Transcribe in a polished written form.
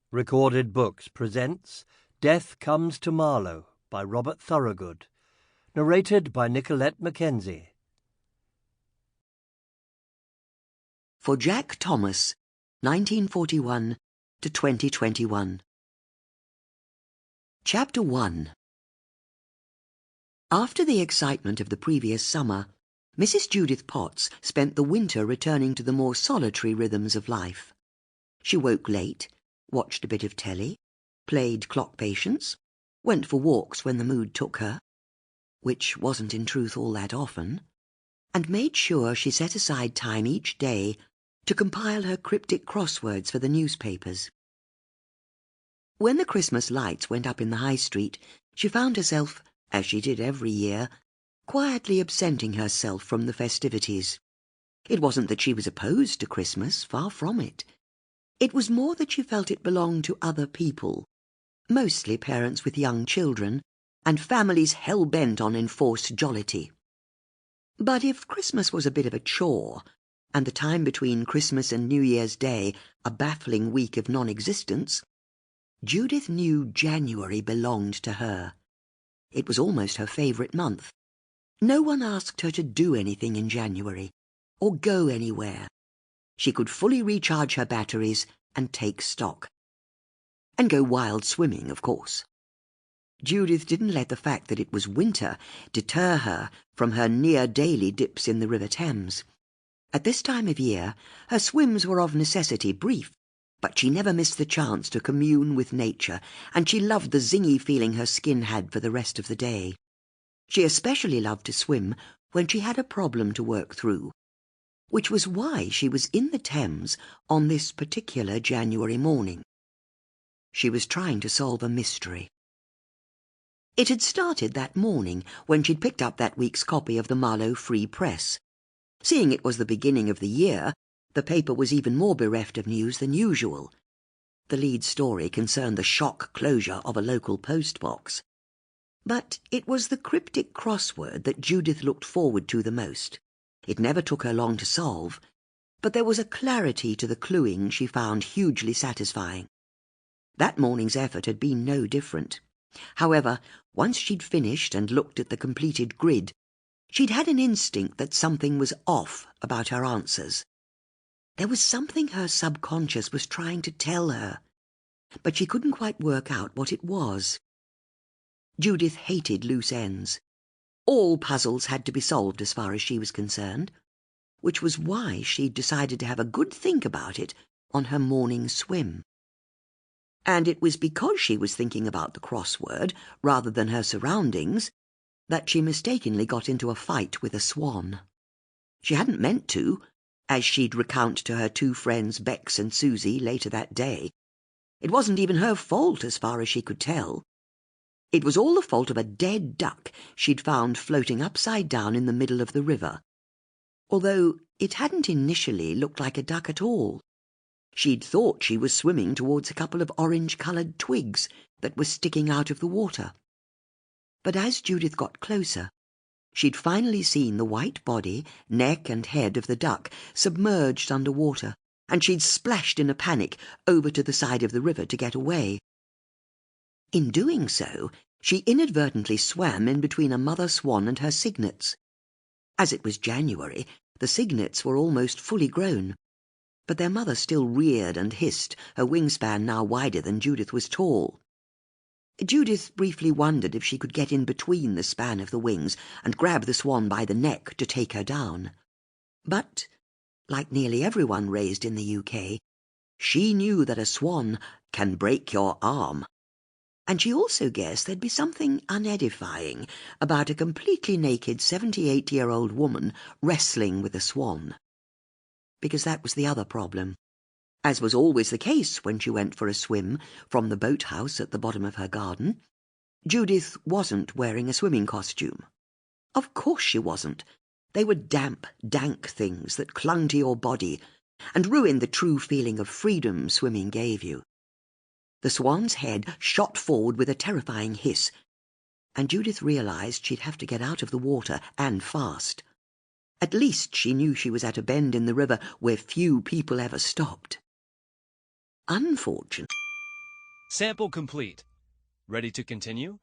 Recorded Books presents Death Comes to Marlow by Robert Thorogood, narrated by Nicolette Mckenzie. For Jack Thomas, 1941 to 2021. Chapter 1. After the excitement of the previous summer, Mrs. Judith Potts spent the winter returning to the more solitary rhythms of life. She woke late, watched a bit of telly, played clock patience, went for walks when the mood took her, which wasn't in truth all that often, and made sure she set aside time each day to compile her cryptic crosswords for the newspapers. When the Christmas lights went up in the High Street, she found herself, as she did every year, quietly absenting herself from the festivities. It wasn't that she was opposed to Christmas, far from it. It was more that she felt it belonged to other people, mostly parents with young children, and families hell-bent on enforced jollity. But if Christmas was a bit of a chore, and the time between Christmas and New Year's Day a baffling week of non-existence, Judith knew January belonged to her. It was almost her favourite month. No one asked her to do anything in January, or go anywhere. She could fully recharge her batteries and take stock. And go wild swimming, of course. Judith didn't let the fact that it was winter deter her from her near-daily dips in the River Thames. At this time of year, her swims were of necessity brief, but she never missed the chance to commune with nature, and she loved the zingy feeling her skin had for the rest of the day. She especially loved to swim when she had a problem to work through, which was why she was in the Thames on this particular January morning. She was trying to solve a mystery. It had started that morning when she'd picked up that week's copy of the Marlow Free Press. Seeing it was the beginning of the year, the paper was even more bereft of news than usual. The lead story concerned the shock closure of a local post box. But it was the cryptic crossword that Judith looked forward to the most. It never took her long to solve, but there was a clarity to the cluing she found hugely satisfying. That morning's effort had been no different. However, once she'd finished and looked at the completed grid, she'd had an instinct that something was off about her answers. There was something her subconscious was trying to tell her, but she couldn't quite work out what it was. Judith hated loose ends. All puzzles had to be solved as far as she was concerned, which was why she'd decided to have a good think about it on her morning swim. And it was because she was thinking about the crossword rather than her surroundings that she mistakenly got into a fight with a swan. She hadn't meant to, as she'd recount to her two friends Becks and Suzie later that day. It wasn't even her fault as far as she could tell. It was all the fault of a dead duck she'd found floating upside down in the middle of the river, although it hadn't initially looked like a duck at all. She'd thought she was swimming towards a couple of orange-coloured twigs that were sticking out of the water. But as Judith got closer, she'd finally seen the white body, neck and head of the duck submerged under water, and she'd splashed in a panic over to the side of the river to get away. In doing so, she inadvertently swam in between a mother swan and her cygnets. As it was January, the cygnets were almost fully grown, but their mother still reared and hissed, her wingspan now wider than Judith was tall. Judith briefly wondered if she could get in between the span of the wings and grab the swan by the neck to take her down. But, like nearly everyone raised in the UK, she knew that a swan can break your arm. And she also guessed there'd be something unedifying about a completely naked 78-year-old woman wrestling with a swan. Because that was the other problem. As was always the case when she went for a swim from the boathouse at the bottom of her garden, Judith wasn't wearing a swimming costume. Of course she wasn't. They were damp, dank things that clung to your body and ruined the true feeling of freedom swimming gave you. The swan's head shot forward with a terrifying hiss, and Judith realized she'd have to get out of the water, and fast. At least she knew she was at a bend in the river where few people ever stopped. Unfortunately, Sample complete. Ready to continue?